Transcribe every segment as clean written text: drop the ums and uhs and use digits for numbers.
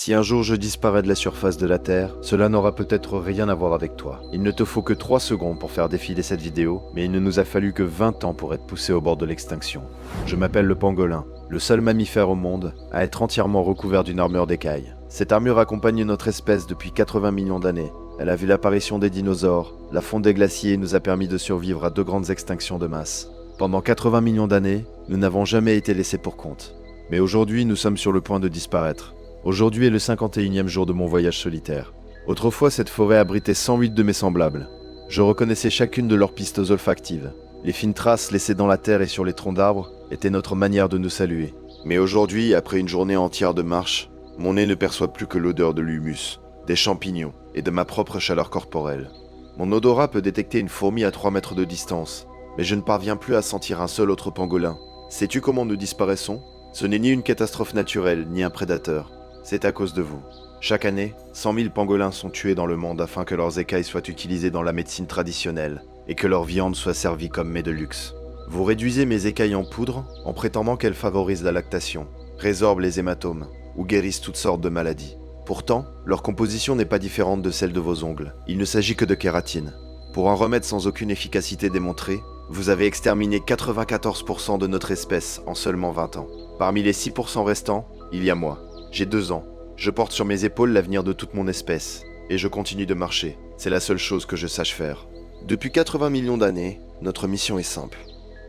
Si un jour je disparais de la surface de la Terre, cela n'aura peut-être rien à voir avec toi. Il ne te faut que 3 secondes pour faire défiler cette vidéo, mais il ne nous a fallu que 20 ans pour être poussé au bord de l'extinction. Je m'appelle le pangolin, le seul mammifère au monde à être entièrement recouvert d'une armure d'écailles. Cette armure accompagne notre espèce depuis 80 millions d'années. Elle a vu l'apparition des dinosaures, la fonte des glaciers nous a permis de survivre à 2 grandes extinctions de masse. Pendant 80 millions d'années, nous n'avons jamais été laissés pour compte. Mais aujourd'hui, nous sommes sur le point de disparaître. Aujourd'hui est le 51e jour de mon voyage solitaire. Autrefois, cette forêt abritait 108 de mes semblables. Je reconnaissais chacune de leurs pistes olfactives. Les fines traces laissées dans la terre et sur les troncs d'arbres étaient notre manière de nous saluer. Mais aujourd'hui, après une journée entière de marche, mon nez ne perçoit plus que l'odeur de l'humus, des champignons et de ma propre chaleur corporelle. Mon odorat peut détecter une fourmi à 3 mètres de distance, mais je ne parviens plus à sentir un seul autre pangolin. Sais-tu comment nous disparaissons ? Ce n'est ni une catastrophe naturelle, ni un prédateur. C'est à cause de vous. Chaque année, 100 000 pangolins sont tués dans le monde afin que leurs écailles soient utilisées dans la médecine traditionnelle et que leur viande soit servie comme mets de luxe. Vous réduisez mes écailles en poudre en prétendant qu'elles favorisent la lactation, résorbent les hématomes ou guérissent toutes sortes de maladies. Pourtant, leur composition n'est pas différente de celle de vos ongles. Il ne s'agit que de kératine. Pour un remède sans aucune efficacité démontrée, vous avez exterminé 94% de notre espèce en seulement 20 ans. Parmi les 6% restants, il y a moi. J'ai 2 ans. Je porte sur mes épaules l'avenir de toute mon espèce. Et je continue de marcher. C'est la seule chose que je sache faire. Depuis 80 millions d'années, notre mission est simple.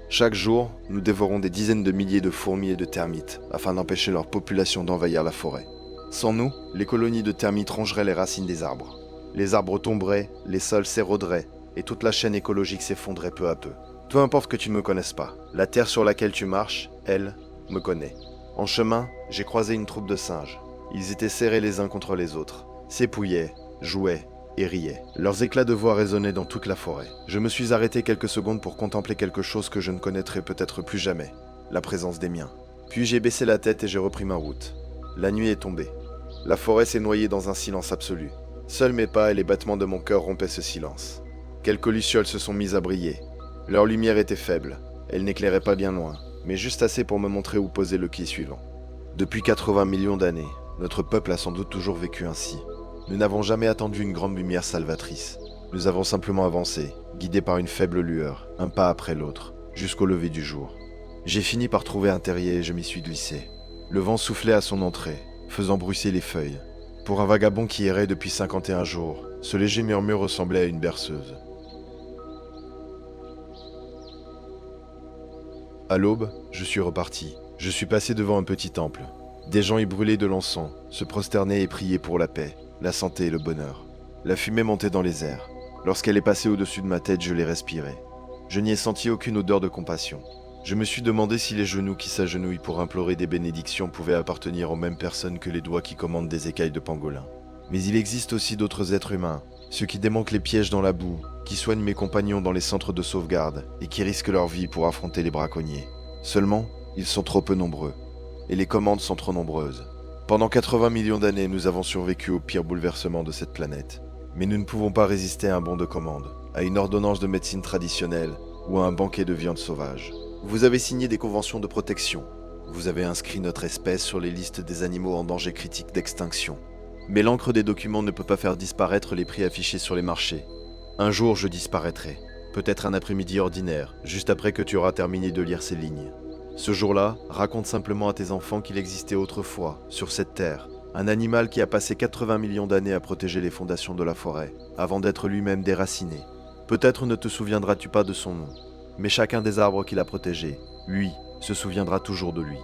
Chaque jour, nous dévorons des dizaines de milliers de fourmis et de termites afin d'empêcher leur population d'envahir la forêt. Sans nous, les colonies de termites rongeraient les racines des arbres. Les arbres tomberaient, les sols s'éroderaient et toute la chaîne écologique s'effondrerait peu à peu. Peu importe que tu ne me connaisses pas, la terre sur laquelle tu marches, elle, me connaît. En chemin, j'ai croisé une troupe de singes. Ils étaient serrés les uns contre les autres, s'épouillaient, jouaient et riaient. Leurs éclats de voix résonnaient dans toute la forêt. Je me suis arrêté quelques secondes pour contempler quelque chose que je ne connaîtrai peut-être plus jamais, la présence des miens. Puis j'ai baissé la tête et j'ai repris ma route. La nuit est tombée. La forêt s'est noyée dans un silence absolu. Seuls mes pas et les battements de mon cœur rompaient ce silence. Quelques lucioles se sont mises à briller. Leur lumière était faible. Elle n'éclairait pas bien loin, mais juste assez pour me montrer où poser le pied suivant. Depuis 80 millions d'années, notre peuple a sans doute toujours vécu ainsi. Nous n'avons jamais attendu une grande lumière salvatrice. Nous avons simplement avancé, guidés par une faible lueur, un pas après l'autre, jusqu'au lever du jour. J'ai fini par trouver un terrier et je m'y suis glissé. Le vent soufflait à son entrée, faisant bruisser les feuilles. Pour un vagabond qui errait depuis 51 jours, ce léger murmure ressemblait à une berceuse. À l'aube, je suis reparti. Je suis passé devant un petit temple. Des gens y brûlaient de l'encens, se prosternaient et priaient pour la paix, la santé et le bonheur. La fumée montait dans les airs. Lorsqu'elle est passée au-dessus de ma tête, je l'ai respirée. Je n'y ai senti aucune odeur de compassion. Je me suis demandé si les genoux qui s'agenouillent pour implorer des bénédictions pouvaient appartenir aux mêmes personnes que les doigts qui commandent des écailles de pangolin. Mais il existe aussi d'autres êtres humains, ceux qui démanquent les pièges dans la boue, qui soignent mes compagnons dans les centres de sauvegarde et qui risquent leur vie pour affronter les braconniers. Seulement, ils sont trop peu nombreux, et les commandes sont trop nombreuses. Pendant 80 millions d'années, nous avons survécu au pire bouleversement de cette planète. Mais nous ne pouvons pas résister à un bon de commande, à une ordonnance de médecine traditionnelle ou à un banquet de viande sauvage. Vous avez signé des conventions de protection. Vous avez inscrit notre espèce sur les listes des animaux en danger critique d'extinction. Mais l'encre des documents ne peut pas faire disparaître les prix affichés sur les marchés. Un jour, je disparaîtrai. Peut-être un après-midi ordinaire, juste après que tu auras terminé de lire ces lignes. Ce jour-là, raconte simplement à tes enfants qu'il existait autrefois, sur cette terre, un animal qui a passé 80 millions d'années à protéger les fondations de la forêt, avant d'être lui-même déraciné. Peut-être ne te souviendras-tu pas de son nom, mais chacun des arbres qu'il a protégés, lui, se souviendra toujours de lui.